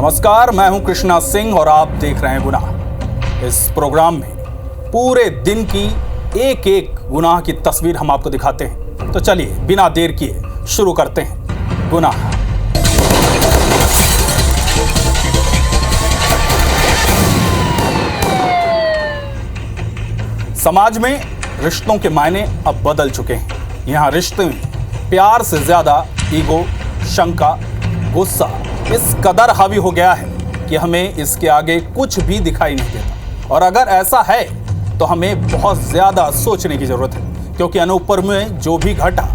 नमस्कार, मैं हूं कृष्णा सिंह और आप देख रहे हैं गुनाह। इस प्रोग्राम में पूरे दिन की एक एक गुनाह की तस्वीर हम आपको दिखाते हैं। तो चलिए बिना देर किए शुरू करते हैं गुनाह। समाज में रिश्तों के मायने अब बदल चुके हैं। यहाँ रिश्ते में प्यार से ज्यादा ईगो, शंका, गुस्सा इस कदर हावी हो गया है कि हमें इसके आगे कुछ भी दिखाई नहीं देता। और अगर ऐसा है तो हमें बहुत ज्यादा सोचने की जरूरत है, क्योंकि अनूपपुर में जो भी घटा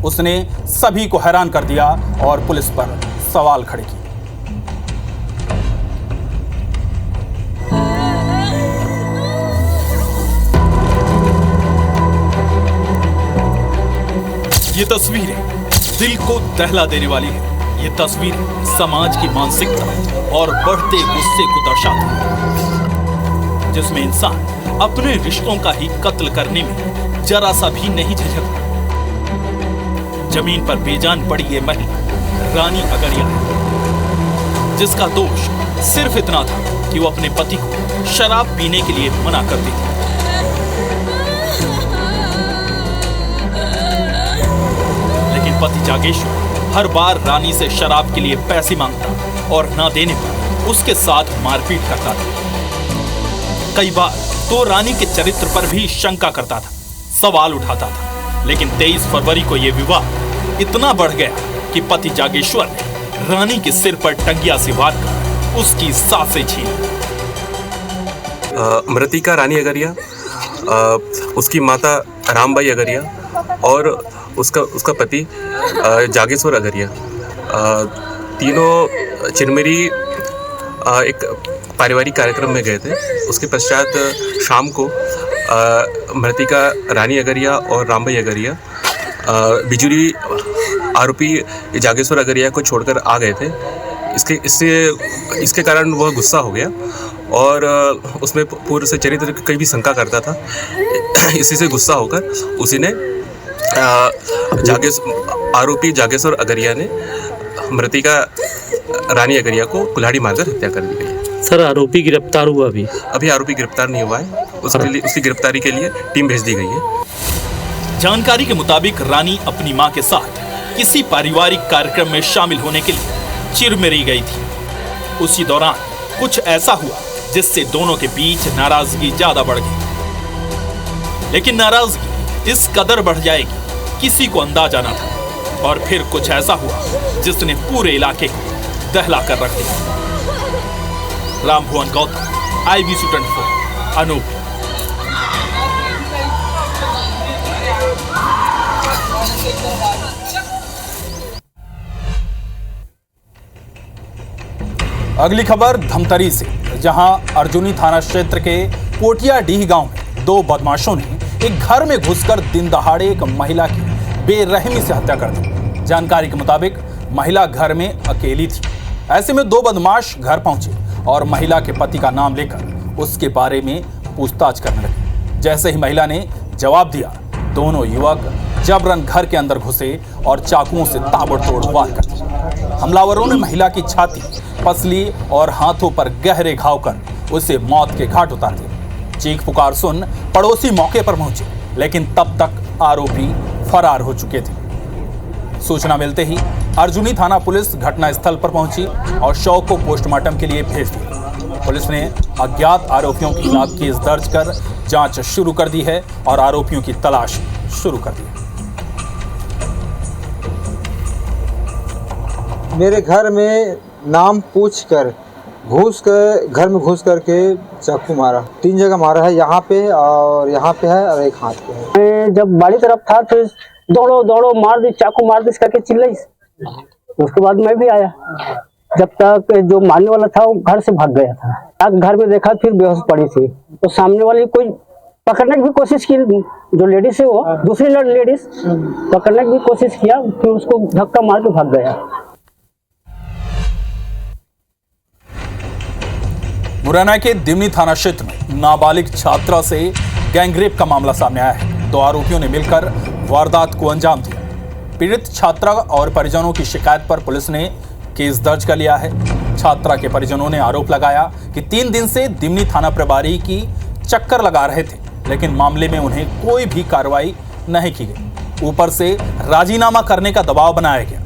उसने सभी को हैरान कर दिया और पुलिस पर सवाल खड़े किए। ये तस्वीरें दिल को दहला देने वाली है। ये तस्वीरें समाज की मानसिकता और बढ़ते गुस्से को दर्शाती है, जिसमें इंसान अपने रिश्तों का ही कत्ल करने में जरा सा भी नहीं झिझकता। जमीन पर बेजान पड़ी ये महिला रानी अगरिया है, जिसका दोष सिर्फ इतना था कि वो अपने पति को शराब पीने के लिए मना करती थी। लेकिन पति जागेश्वर हर बार रानी से शराब के लिए पैसे मांगता और ना देने पर उसके साथ मारपीट करता था। कई बार तो रानी के चरित्र पर भी शंका करता था, सवाल उठाता था। लेकिन 23 फरवरी को यह विवाद इतना बढ़ गया कि पति जागेश्वर ने रानी के सिर पर टंगिया से वार कर उसकी सांसें छीन। मृतिका रानी अगरिया, उसकी माता रामबाई अगरिया और उसका पति जागेश्वर अगरिया, तीनों चिरमिरी एक पारिवारिक कार्यक्रम में गए थे। उसके पश्चात शाम को मृतिका रानी अगरिया और रामबाई अगरिया बिजुली आरोपी जागेश्वर अगरिया को छोड़कर आ गए थे। इसके कारण वह गुस्सा हो गया और उसमें पूर्व से चरित्र कई भी शंका करता था। इसी से गुस्सा होकर उसी ने आरोपी जागेश्वर अगरिया ने मृतिका रानी अगरिया को कुल्हाड़ी मारकर हत्या कर दी गई। सर, आरोपी गिरफ्तार हुआ? अभी आरोपी गिरफ्तार नहीं हुआ है। उसकी गिरफ्तारी के लिए टीम भेज दी गई है। जानकारी के मुताबिक रानी अपनी मां के साथ किसी पारिवारिक कार्यक्रम में शामिल होने के लिए चिरमिरी गई थी। उसी दौरान कुछ ऐसा हुआ जिससे दोनों के बीच नाराजगी ज्यादा बढ़ गई। लेकिन नाराजगी इस कदर बढ़ जाएगी किसी को अंदाजा न था। और फिर कुछ ऐसा हुआ जिसने पूरे इलाके को दहला कर रख दिया। रामभुवन गौतम, IBC 24, अनूपपुर। अगली खबर धमतरी से, जहां अर्जुनी थाना क्षेत्र के पोटियाडीह गांव में दो बदमाशों ने एक घर में घुसकर दिन दहाड़े एक महिला की बेरहमी से हत्या कर दी। जानकारी के मुताबिक महिला घर में अकेली थी। ऐसे में दो बदमाश घर पहुंचे और महिला के पति का नाम लेकर उसके बारे में पूछताछ करने लगे। जैसे ही महिला ने जवाब दिया, दोनों युवक जबरन घर के अंदर घुसे और चाकुओं से ताबड़तोड़ वार कर दिया। हमलावरों ने महिला की छाती, पसली और हाथों पर गहरे घाव कर उसे मौत के घाट उतार दिया। चीख पुकार सुन पड़ोसी मौके पर पहुंचे, लेकिन तब तक आरोपी फरार हो चुके थे। सूचना मिलते ही अर्जुनी थाना पुलिस घटनास्थल पर पहुंची और शव को पोस्टमार्टम के लिए भेज दिया। पुलिस ने अज्ञात आरोपियों के खिलाफ केस दर्ज कर जांच शुरू कर दी है और आरोपियों की तलाश शुरू कर दी है। मेरे घर में नाम पूछकर घर में घुस करके चाकू मारा। 3 जगह मारा है, यहाँ पे और यहाँ पे है और एक हाथ पे है। मैं जब बाड़ी तरफ था तो दौड़ो मार दी, चाकू मार दी करके चिल्लाई। उसके बाद मैं भी आया। जब तक जो मारने वाला था वो घर से भाग गया था। घर में देखा फिर बेहोश पड़ी थी। तो सामने वाली कोई पकड़ने की भी कोशिश की, जो लेडीज है वो दूसरी लेडीज पकड़ने की भी कोशिश किया, फिर उसको धक्का मार के भाग गया। मुरैना के दिमनी थाना क्षेत्र में नाबालिग छात्रा से गैंगरेप का मामला सामने आया है। 2 आरोपियों ने मिलकर वारदात को अंजाम दिया। पीड़ित छात्रा और परिजनों की शिकायत पर पुलिस ने केस दर्ज कर लिया है। छात्रा के परिजनों ने आरोप लगाया कि 3 दिन से दिमनी थाना प्रभारी की चक्कर लगा रहे थे, लेकिन मामले में उन्हें कोई भी कार्रवाई नहीं की गई। ऊपर से राजीनामा करने का दबाव बनाया गया।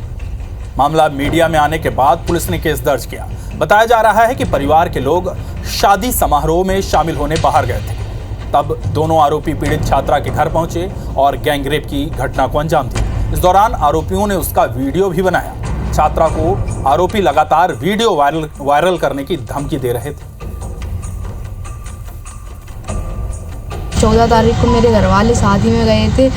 मामला मीडिया में आने के बाद पुलिस ने केस दर्ज किया। बताया जा रहा है कि परिवार के लोग शादी समारोह में शामिल होने बाहर गए थे। तब दोनों आरोपी पीड़ित छात्रा के घर पहुंचे और गैंगरेप की घटना को अंजाम दिया। इस दौरान आरोपियों ने उसका वीडियो भी बनाया। छात्रा को आरोपी लगातार वीडियो वायरल करने की धमकी दे रहे थे। 14 तारीख को मेरे घर वाले शादी में गए थे,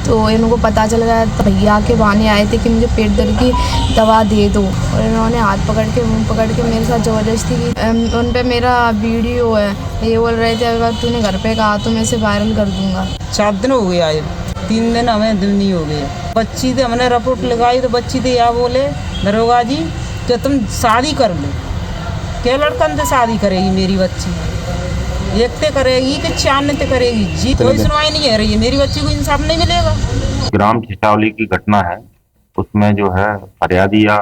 तो इनको पता चल गया, तो भैया के बहाने आए थे कि मुझे पेट दर्द की दवा दे दो, और इन्होंने हाथ पकड़ के मुंह पकड़ के मेरे साथ ज़बरदस्ती की। उन पे मेरा वीडियो है, ये बोल रहे थे अगर तूने घर पे कहा तो मैं इसे वायरल कर दूंगा। 4 दिन हो गया है, 3 दिन हमें दिन नहीं हो गया। बच्ची थे, हमने रिपोर्ट लगाई तो बच्ची थे या बोले दरोगा जी कि तुम शादी कर लो, क्या लड़कन से शादी करेगी मेरी बच्ची, एक ते करेगी कि 4 ते करेगी जी, कोई सुनवाई नहीं है रही है, मेरी बच्ची को इंसाफ नहीं मिलेगा। ग्राम छिछावली की घटना है, उसमें जो है फरियादी या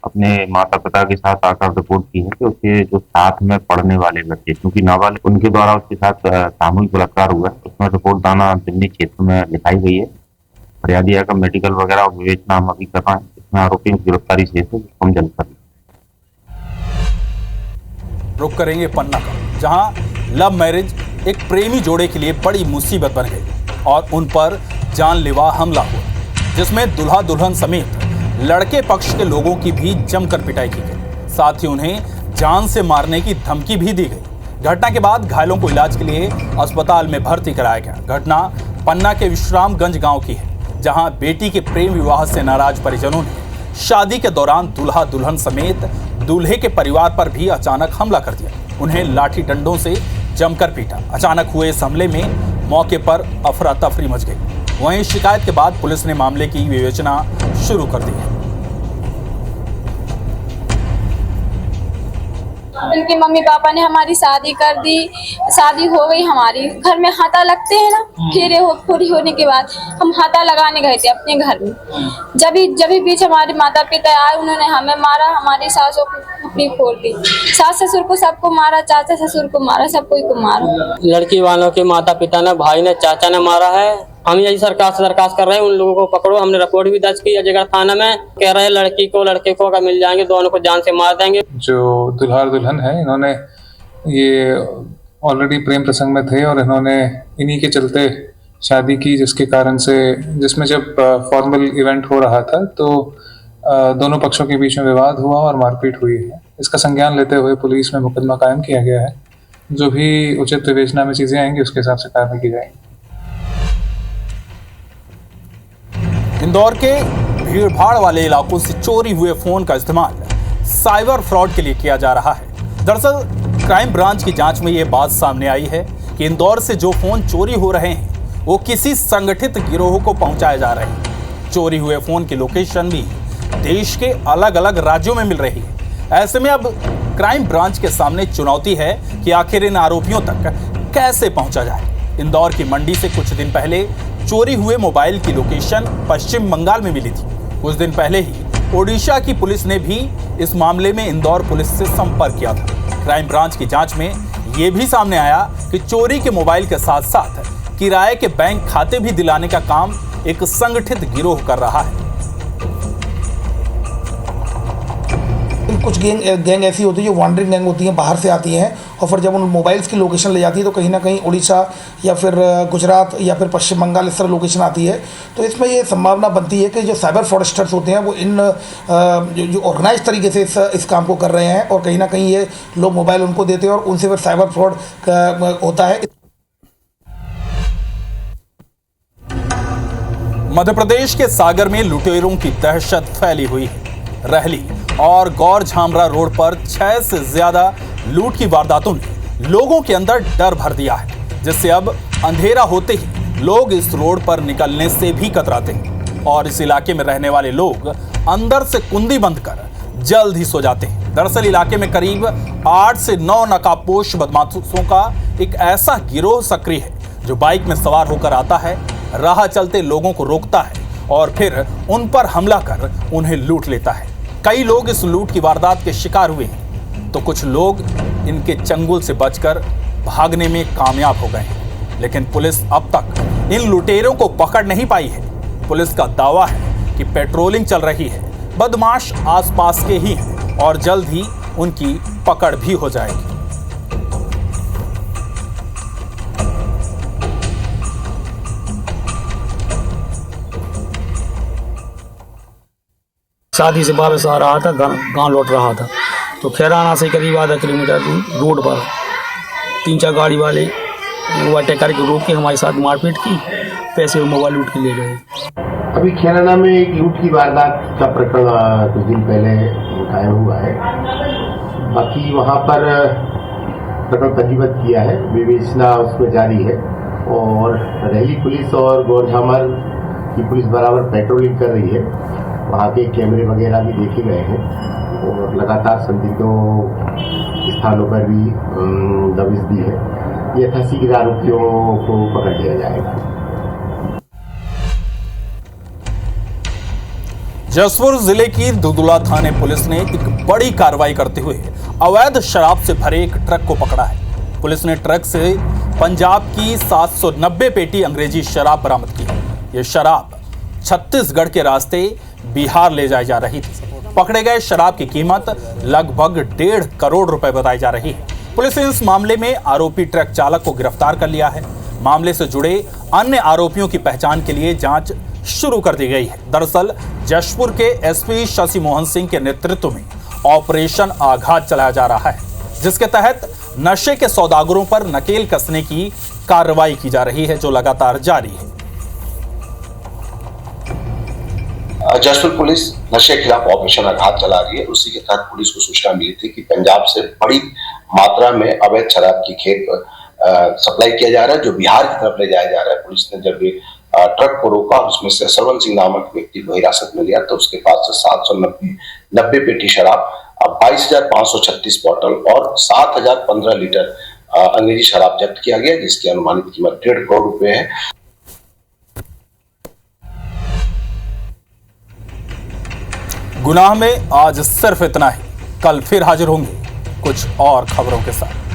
अपने माता पिता के साथ आकर रिपोर्ट की है कि उसके जो साथ में पढ़ने वाले बच्चे, क्योंकि नाबालिग उनके द्वारा उसके साथ सामूहिक बलात्कार हुआ है, उसमें रिपोर्ट दाना दिल्ली क्षेत्र में लिखाई गई है। फरियादी का मेडिकल वगैरह विवेचना हम अभी कर रहे हैं। इसमें आरोपी की गिरफ्तारी शेष है, हम जल्द कर। रुक करेंगे पन्ना का, जहां लव मैरिज एक प्रेमी जोड़े के लिए बड़ी मुसीबत बन गई और उन पर जानलेवा हमला हुआ, जिसमें दूल्हा दुल्हन समेत लड़के पक्ष के लोगों की भी जमकर पिटाई की गई। साथ ही उन्हें जान से मारने की धमकी भी दी गई। घटना के बाद घायलों को इलाज के लिए अस्पताल में भर्ती कराया गया। घटना पन्ना के विश्रामगंज गांव की है, जहां बेटी के प्रेम विवाह से नाराज परिजनों ने शादी के दौरान दूल्हा दुल्हन समेत दूल्हे के परिवार पर भी अचानक हमला कर दिया। उन्हें लाठी डंडों से जमकर पीटा। अचानक हुए इस हमले में मौके पर अफरा तफरी मच गई। वहीं शिकायत के बाद पुलिस ने मामले की विवेचना शुरू कर दी है। उनके मम्मी पापा ने हमारी शादी कर दी, शादी हो गई हमारी। घर में हाथा लगते हैं ना, फेरे पूरी होने के बाद हम हाथा लगाने गए थे अपने घर में। जब भी बीच हमारे माता पिता आए, उन्होंने हमें मारा, हमारी सासों को अपनी फोड़ दी, सास ससुर को सबको मारा, चाचा ससुर को मारा, सब कोई को मारा। लड़की वालों के माता पिता ने, भाई ने, चाचा ने मारा है। हम यही सरकार से दरखास्त कर रहे हैं, उन लोगों को पकड़ो। हमने रिपोर्ट भी दर्ज की अजयगढ़ थाना में, कह रहे हैं लड़की को लड़के को अगर मिल जाएंगे दोनों को जान से मार देंगे। जो दुल्हा और दुल्हन है, इन्होंने ये ऑलरेडी प्रेम प्रसंग में थे और इन्होंने इन्हीं के चलते शादी की, जिसके कारण से, जिसमें जब फॉर्मल इवेंट हो रहा था तो दोनों पक्षों के बीच में विवाद हुआ और मारपीट हुई है। इसका संज्ञान लेते हुए पुलिस में मुकदमा कायम किया गया है। जो भी उचित विवेचना में चीजें आएंगी उसके हिसाब से कार्रवाई की जाएगी। इंदौर के भीड़भाड़ वाले इलाकों से चोरी हुए फोन का इस्तेमाल साइबर फ्रॉड के लिए किया जा रहा है। दरअसल क्राइम ब्रांच की जांच में यह बात सामने आई है कि इंदौर से जो फोन चोरी हो रहे हैं वो किसी संगठित गिरोह को पहुंचाए जा रहे हैं। चोरी हुए फोन की लोकेशन भी देश के अलग अलग राज्यों में मिल रही है। ऐसे में अब क्राइम ब्रांच के सामने चुनौती है कि आखिर इन आरोपियों तक कैसे पहुंचा जाए। इंदौर की मंडी से कुछ दिन पहले चोरी हुए मोबाइल की लोकेशन पश्चिम बंगाल में मिली थी। कुछ दिन पहले ही ओडिशा की पुलिस ने भी इस मामले में इंदौर पुलिस से संपर्क किया था। क्राइम ब्रांच की जांच में यह भी सामने आया कि चोरी के मोबाइल के साथ साथ किराए के बैंक खाते भी दिलाने का काम एक संगठित गिरोह कर रहा है। कुछ गैंग ऐसी होती है जो वॉन्डरिंग गैंग होती हैं, बाहर से आती हैं और फिर जब उन मोबाइल्स की लोकेशन ले जाती है तो कहीं ना कहीं उड़ीसा या फिर गुजरात या फिर पश्चिम बंगाल इस तरह लोकेशन आती है। तो इसमें ये संभावना बनती है कि जो साइबर फ्रॉडस्टर्स होते हैं वो इन जो ऑर्गेनाइज तरीके से इस काम को कर रहे हैं और कहीं ना कहीं ये लोग मोबाइल उनको देते हैं और उनसे फिर साइबर फ्रॉड होता है। मध्य प्रदेश के सागर में लुटेरों की दहशत फैली हुई है। रहली और गौर झामरा रोड पर 6 से ज्यादा लूट की वारदातों ने लोगों के अंदर डर भर दिया है, जिससे अब अंधेरा होते ही लोग इस रोड पर निकलने से भी कतराते हैं और इस इलाके में रहने वाले लोग अंदर से कुंडी बंद कर जल्द ही सो जाते हैं। दरअसल इलाके में करीब 8 से 9 नकाबपोश बदमाशों का एक ऐसा गिरोह सक्रिय है जो बाइक में सवार होकर आता है, राह चलते लोगों को रोकता है और फिर उन पर हमला कर उन्हें लूट लेता है। कई लोग इस लूट की वारदात के शिकार हुए हैं, तो कुछ लोग इनके चंगुल से बचकर भागने में कामयाब हो गए हैं। लेकिन पुलिस अब तक इन लुटेरों को पकड़ नहीं पाई है। पुलिस का दावा है कि पेट्रोलिंग चल रही है, बदमाश आसपास के ही हैं और जल्द ही उनकी पकड़ भी हो जाएगी। शादी से वापस आ रहा था, गांव लौट रहा था, तो खैराना से करीब आधा किलोमीटर दूर रोड पर 3-4 गाड़ी वाले ओवरटेक करके रोक के हमारे साथ मारपीट की, पैसे और मोबाइल लूट के ले गए। अभी खैराना में एक लूट की वारदात का प्रकरण कुछ दिन पहले कायम हुआ है। बाकी वहाँ पर प्रकरण पंजीबद्ध किया है, विवेचना उसमें जारी है और रैली पुलिस और गौरझामर की पुलिस बराबर पेट्रोलिंग कर रही है। वहाँ के कैमरे वगैरह भी देखे गए हैं और लगातार संदिग्धों स्थानों पर भी दबिश दी है। यथाशीघ्र आरोपियों को पकड़ लिया जाएगा। जसपुर जिले की दुदुला थाने पुलिस ने एक बड़ी कार्रवाई करते हुए अवैध शराब से भरे एक ट्रक को पकड़ा है। पुलिस ने ट्रक से पंजाब की 790 पेटी अंग्रेजी शराब बरामद की है। ये शराब छत्तीसगढ़ के रास्ते बिहार ले जाई जा रही थी। पकड़े गए शराब की कीमत लगभग 1.5 करोड़ रुपए बताई जा रही है। पुलिस ने इस मामले में आरोपी ट्रक चालक को गिरफ्तार कर लिया है। मामले से जुड़े अन्य आरोपियों की पहचान के लिए जांच शुरू कर दी गई है। दरअसल जशपुर के एसपी शशि मोहन सिंह के नेतृत्व में ऑपरेशन आघात चलाया जा रहा है, जिसके तहत नशे के सौदागरों पर नकेल कसने की कार्रवाई की जा रही है, जो लगातार जारी है। जशपुर पुलिस नशे के खिलाफ ऑपरेशन आघात चला रही है। उसी के तहत पुलिस को सूचना मिली थी कि पंजाब से बड़ी मात्रा में अवैध शराब की खेप सप्लाई किया जा रहा है, जो बिहार की तरफ ले जाया जा रहा है। पुलिस ने जब ट्रक को रोका, उसमें से सरवन सिंह नामक व्यक्ति को हिरासत में लिया, तो उसके पास से 790 पेटी शराब, 22,536 बोतल और 7,015 लीटर अंग्रेजी शराब जब्त किया गया, जिसकी अनुमानित कीमत 1.5 करोड़ रुपए है। गुनाह में आज सिर्फ इतना ही। कल फिर हाजिर होंगे कुछ और खबरों के साथ।